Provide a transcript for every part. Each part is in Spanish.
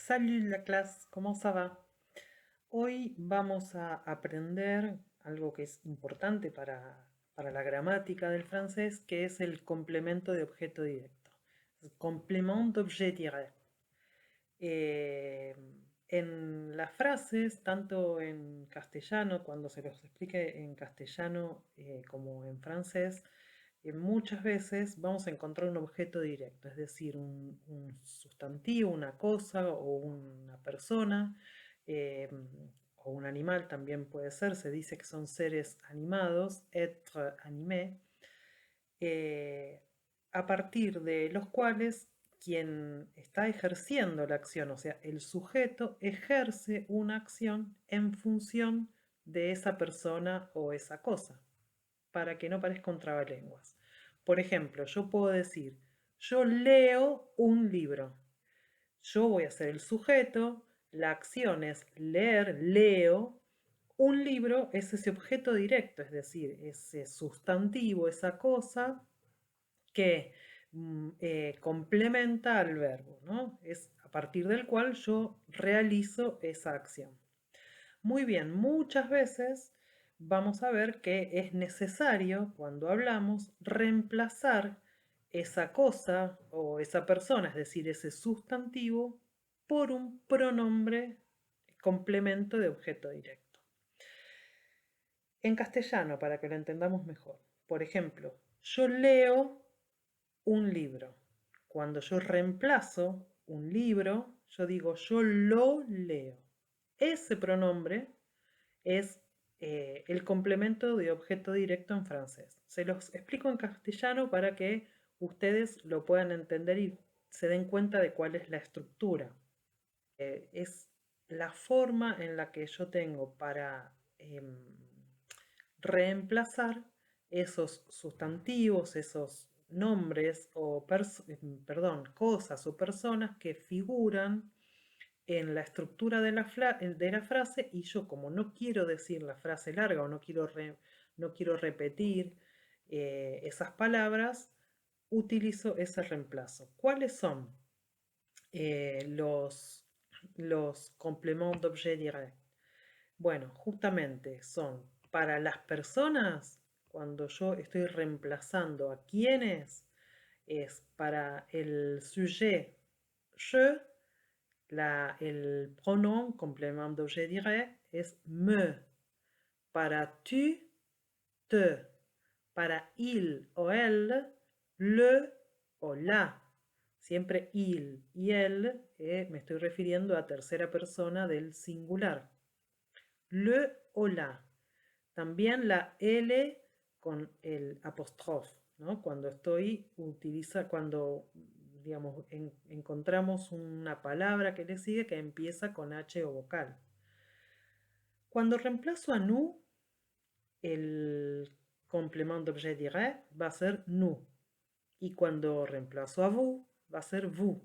Salut la clase, ¿cómo ça va? Hoy vamos a aprender algo que es importante para la gramática del francés, que es el complemento de objeto directo. Complément d'objet direct. Eh, en las frases, tanto en castellano, cuando se los explique en castellano como en francés, muchas veces vamos a encontrar un objeto directo, es decir, un sustantivo, una cosa o una persona eh, o un animal también puede ser. Se dice que son seres animados, être animé, eh, a partir de los cuales quien está ejerciendo la acción, o sea, el sujeto ejerce una acción en función de esa persona o esa cosa, para que no parezca un trabalenguas. Por ejemplo, yo puedo decir, yo leo un libro. Yo voy a ser el sujeto, la acción es leer, leo. Un libro es ese objeto directo, es decir, ese sustantivo, esa cosa que complementa al verbo, ¿no? Es a partir del cual yo realizo esa acción. Muy bien, muchas veces vamos a ver que es necesario, cuando hablamos, reemplazar esa cosa o esa persona, es decir, ese sustantivo, por un pronombre complemento de objeto directo. En castellano, para que lo entendamos mejor. Por ejemplo, yo leo un libro. Cuando yo reemplazo un libro, yo digo yo lo leo. Ese pronombre es el complemento de objeto directo en francés. Se los explico en castellano para que ustedes lo puedan entender y se den cuenta de cuál es la estructura. Es la forma en la que yo tengo para reemplazar esos sustantivos, esos nombres o cosas o personas que figuran en la estructura de la frase, y yo, como no quiero decir la frase larga o no quiero repetir esas palabras, utilizo ese reemplazo. ¿Cuáles son los compléments d'objet direct? Bueno, justamente son para las personas, cuando yo estoy reemplazando a quienes, es para el sujet je, el pronom complément d'objet direct es me. Para tu, te. Para il o elle, le o la. Siempre il y el, me estoy refiriendo a tercera persona del singular. Le o la. También la L con el apóstrofe, ¿no? Cuando digamos, encontramos una palabra que le sigue que empieza con H o vocal. Cuando reemplazo a nous, el complément d'objet direct va a ser nous. Y cuando reemplazo a vous, va a ser vous.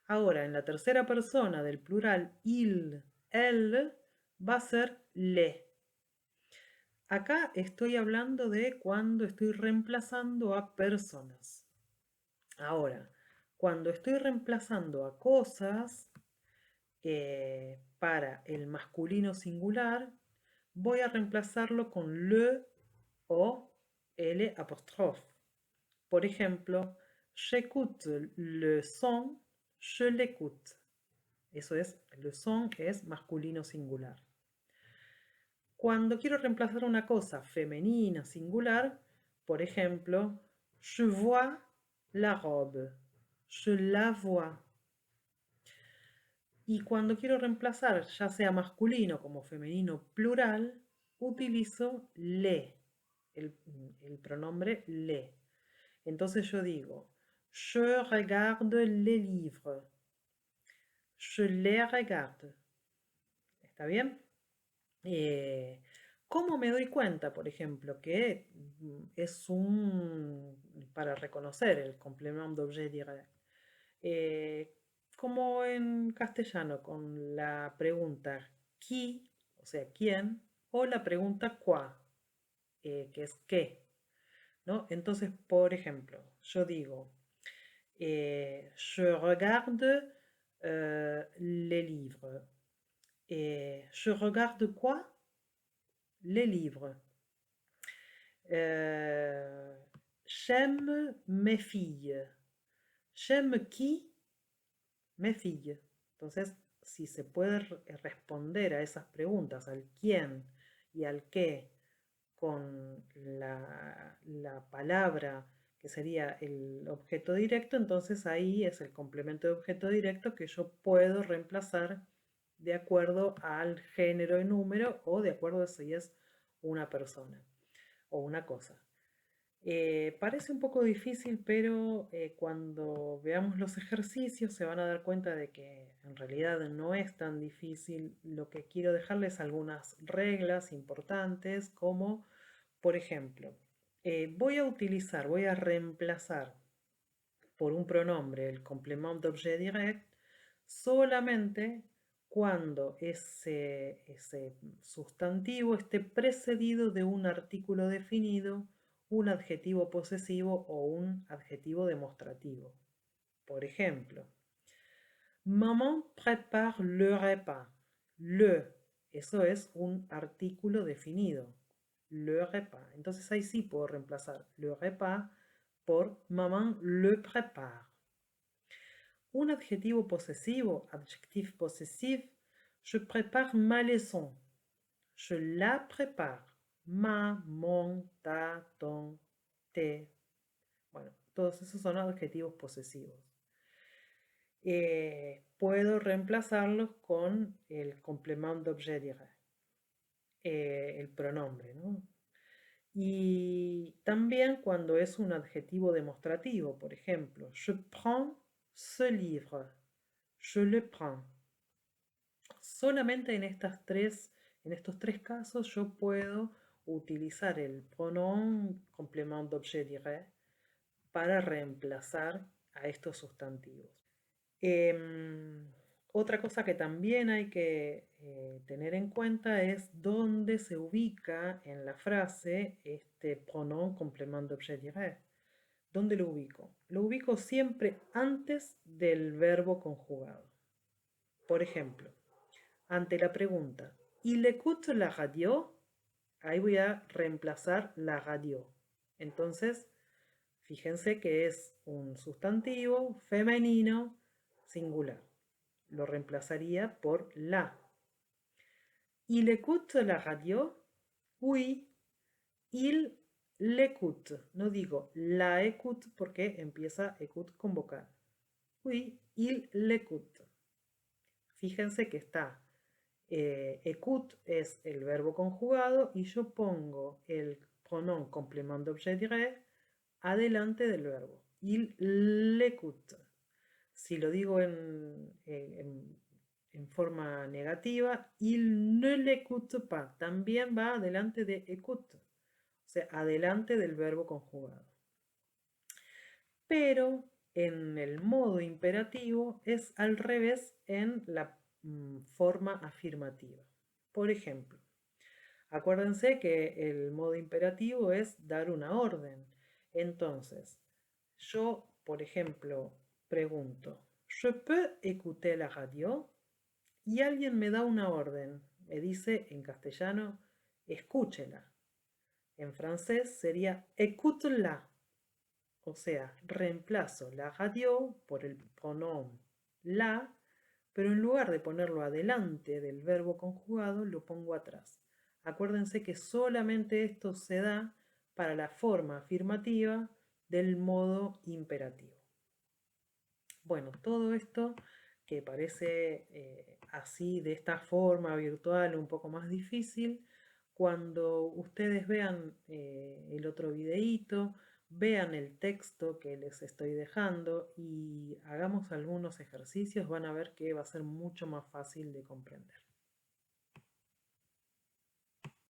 Ahora, en la tercera persona del plural il, elle, va a ser le. Acá estoy hablando de cuando estoy reemplazando a personas. Ahora, cuando estoy reemplazando a cosas para el masculino singular, voy a reemplazarlo con le o l apóstrofe. Por ejemplo, j'écoute le son, je l'écoute. Eso es, le son es masculino singular. Cuando quiero reemplazar una cosa femenina singular, por ejemplo, je vois la robe, je la vois. Y cuando quiero reemplazar ya sea masculino como femenino plural, utilizo le, el pronombre le. Entonces yo digo, je regarde les livres, je les regarde. ¿Está bien? ¿Cómo me doy cuenta, por ejemplo, que es para reconocer el complément d'objet direct? Como en castellano, con la pregunta qui, o sea, quién, o la pregunta quoi, que es qué, ¿no? Entonces, por ejemplo, yo digo, je regarde les livres. Je regarde quoi? Les livres. J'aime mes filles. J'aime qui? Mes filles. Entonces, si se puede responder a esas preguntas, al quién y al qué, con la palabra que sería el objeto directo, entonces ahí es el complemento de objeto directo que yo puedo reemplazar de acuerdo al género y número o de acuerdo a si es una persona o una cosa. Parece un poco difícil, pero cuando veamos los ejercicios se van a dar cuenta de que en realidad no es tan difícil. Lo que quiero dejarles algunas reglas importantes, como por ejemplo, voy a reemplazar por un pronombre el complément d'objet direct solamente cuando ese sustantivo esté precedido de un artículo definido, un adjetivo posesivo o un adjetivo demostrativo. Por ejemplo, maman prépare le repas. Le, eso es un artículo definido. Le repas. Entonces ahí sí puedo reemplazar le repas por maman le prépare. Un adjetivo posesivo, adjectif possessif, je prépare ma leçon. Je la prépare. Ma, mon, ta, ton, te. Bueno, todos esos son adjetivos posesivos. Puedo reemplazarlos con el complément d'objet direct, el pronombre, ¿no? Y también cuando es un adjetivo demostrativo, por ejemplo, je prends ce livre, je le prends. Solamente en estos tres casos yo puedo utilizar el pronom complément d'objet direct para reemplazar a estos sustantivos. Otra cosa que también hay que tener en cuenta es dónde se ubica en la frase este pronom complément d'objet direct. ¿Dónde lo ubico? Lo ubico siempre antes del verbo conjugado. Por ejemplo, ante la pregunta ¿il écoute la radio? Ahí voy a reemplazar la radio. Entonces, fíjense que es un sustantivo femenino singular. Lo reemplazaría por la. ¿Il écoute la radio? Oui, il l'écoute. No digo la écoute porque empieza écoute con vocal. Oui, il l'écoute. Fíjense que está écoute es el verbo conjugado y yo pongo el pronom complément d'objet direct adelante del verbo. Il l'écoute. Si lo digo en forma negativa, il ne l'écoute pas. También va adelante de écoute. O sea, adelante del verbo conjugado. Pero en el modo imperativo es al revés en la forma afirmativa. Por ejemplo, acuérdense que el modo imperativo es dar una orden. Entonces, yo, por ejemplo, pregunto, ¿je peux écouter la radio? Y alguien me da una orden, me dice en castellano, escúchela. En francés sería écoute-la. O sea, reemplazo la radio por el pronom la, pero en lugar de ponerlo adelante del verbo conjugado, lo pongo atrás. Acuérdense que solamente esto se da para la forma afirmativa del modo imperativo. Bueno, todo esto que parece así, de esta forma virtual, un poco más difícil, cuando ustedes vean el otro videíto, vean el texto que les estoy dejando y hagamos algunos ejercicios, van a ver que va a ser mucho más fácil de comprender.